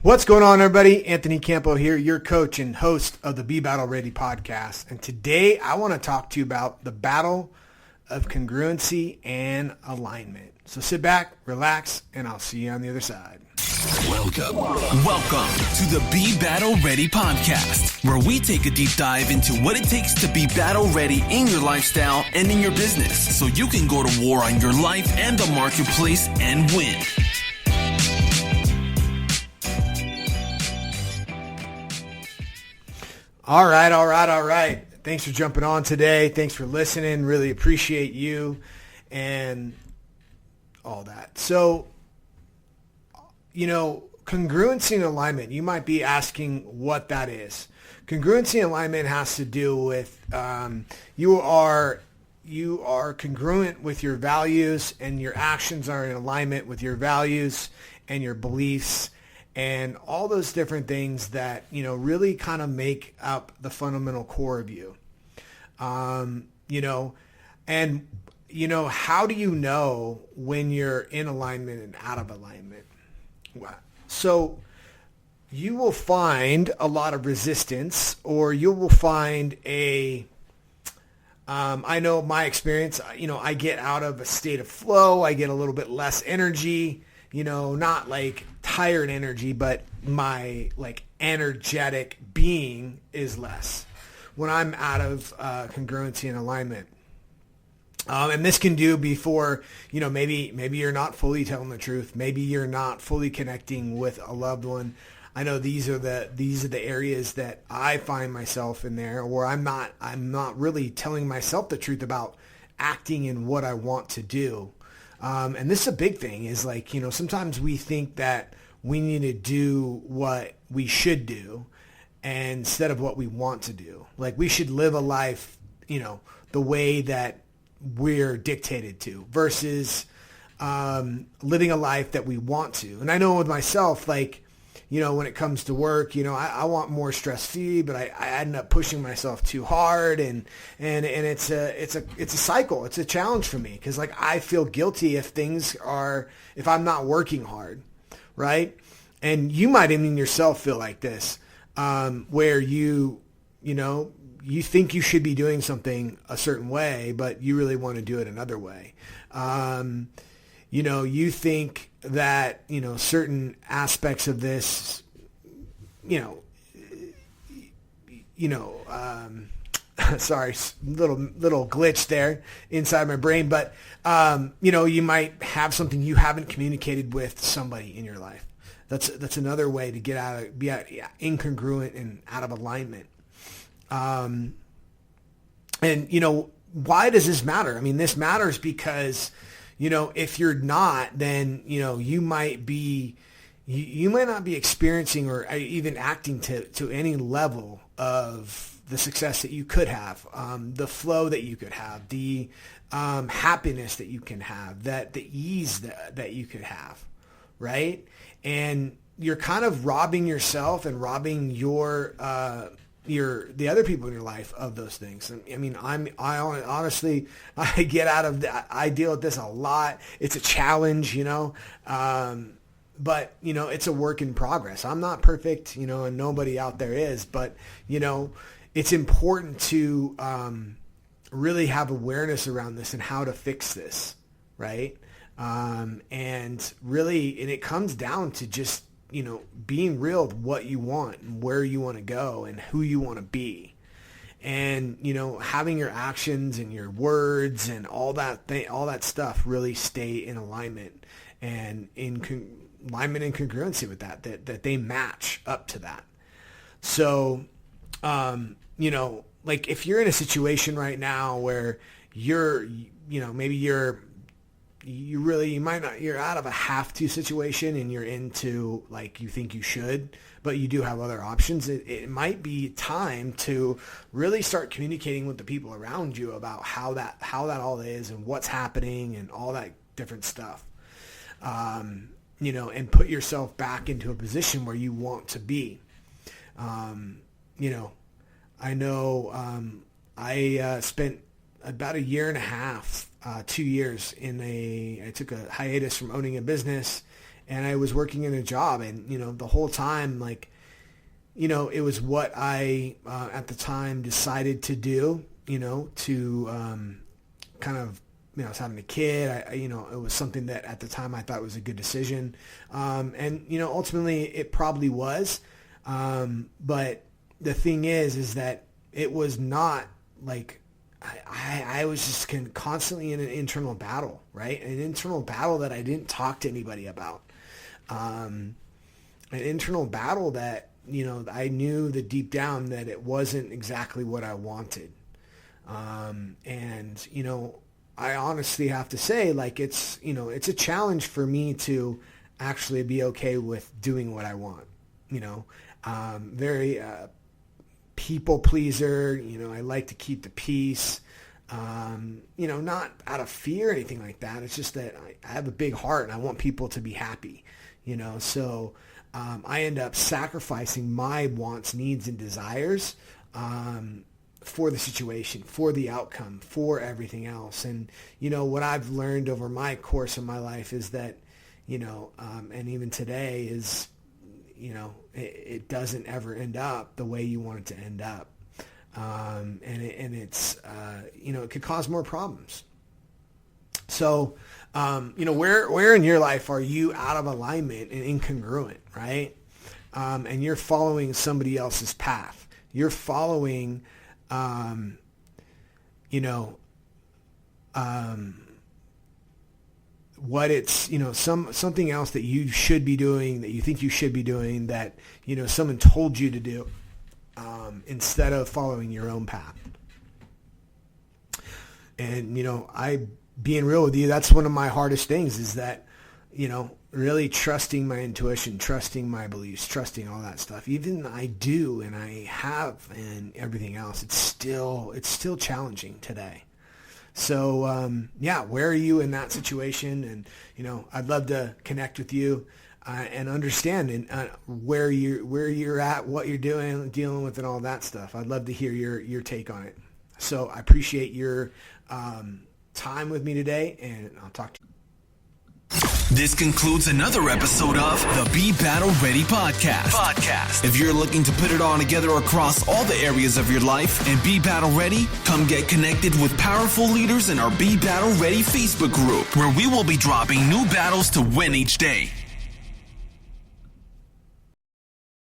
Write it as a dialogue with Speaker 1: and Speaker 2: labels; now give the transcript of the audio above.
Speaker 1: What's going on, everybody? Anthony Campo here, your coach and host of the Be Battle Ready podcast. And today I want to talk to you about the battle of congruency and alignment. So sit back, relax, and I'll see you on the other side.
Speaker 2: Welcome to the Be Battle Ready podcast, where we take a deep dive into what it takes to be battle ready in your lifestyle and in your business, so you can go to war on your life and the marketplace and win.
Speaker 1: All right. Thanks for jumping on today. Thanks for listening. Really appreciate you and all that. So, congruency and alignment, you might be asking what that is. Congruency and alignment has to do with you are congruent with your values, and your actions are in alignment with your values and your beliefs and all those different things that, really kind of make up the fundamental core of you. How do you know when you're in alignment and out of alignment? So you will find a lot of resistance, or you will find I know my experience, I get out of a state of flow. I get a little bit less energy, not like tired energy, but my energetic being is less when I'm out of congruency and alignment. And this can do before, maybe you're not fully telling the truth. Maybe you're not fully connecting with a loved one. I know these are the areas that I find myself in there, where I'm not really telling myself the truth about acting in what I want to do. And this is a big thing, is sometimes we think that we need to do what we should do instead of what we want to do. Like, we should live a life, the way that we're dictated to, versus living a life that we want to. And I know with myself, when it comes to work, I want more stress-free, but I end up pushing myself too hard, and it's a cycle. It's a challenge for me, because I feel guilty if I'm not working hard, right? And you might even yourself feel like this, where you think you should be doing something a certain way, but you really want to do it another way. You think that, certain aspects of this, sorry, little glitch there inside my brain, but, you might have something you haven't communicated with somebody in your life. That's another way to be incongruent and out of alignment. And why does this matter? I mean, this matters because, if you're not, then, you might not be experiencing or even acting to any level of the success that you could have, the flow that you could have, the happiness that you can have, the ease that you could have, right? And you're kind of robbing yourself and robbing the other people in your life of those things. I mean, honestly, I deal with this a lot. It's a challenge, but it's a work in progress. I'm not perfect, and nobody out there is, but it's important to really have awareness around this and how to fix this, right? And it comes down to just, being real with what you want and where you want to go and who you want to be. And, having your actions and your words and all that stuff really stay in alignment and alignment and congruency with that they match up to that. So, if you're in a situation right now where you're out of a have to situation and you're into you think you should, but you do have other options. It might be time to really start communicating with the people around you about how that all is and what's happening and all that different stuff. And put yourself back into a position where you want to be. I know I spent about a year and a half, 2 years I took a hiatus from owning a business and I was working in a job, and, the whole time, like, it was what I, at the time decided to do, to, kind of, I was having a kid. It was something that at the time I thought was a good decision. And, ultimately it probably was. But the thing is that it was not like, I was just constantly in an internal battle, right? An internal battle that I didn't talk to anybody about. An internal battle that, I knew that deep down that it wasn't exactly what I wanted. And, I honestly have to say, like, it's a challenge for me to actually be okay with doing what I want, very, people pleaser, I like to keep the peace, not out of fear or anything like that. It's just that I have a big heart and I want people to be happy, so, I end up sacrificing my wants, needs, and desires, for the situation, for the outcome, for everything else. And, what I've learned over my course of my life is that, and even today is, it doesn't ever end up the way you want it to end up. And it's, it could cause more problems. So, where in your life are you out of alignment and incongruent, right? And you're following somebody else's path. You're following, what it's, something else that you should be doing, that you think you should be doing, that, someone told you to do, instead of following your own path. And, being real with you, that's one of my hardest things, is that, really trusting my intuition, trusting my beliefs, trusting all that stuff. Even I do, and I have, and everything else, it's still challenging today. So, where are you in that situation? And, I'd love to connect with you, and understand where you're at, what you're dealing with, and all that stuff. I'd love to hear your take on it. So I appreciate your, time with me today, and I'll talk to you.
Speaker 2: This concludes another episode of the Be Battle Ready podcast. If you're looking to put it all together across all the areas of your life and be battle ready, come get connected with powerful leaders in our Be Battle Ready Facebook group, where we will be dropping new battles to win each day.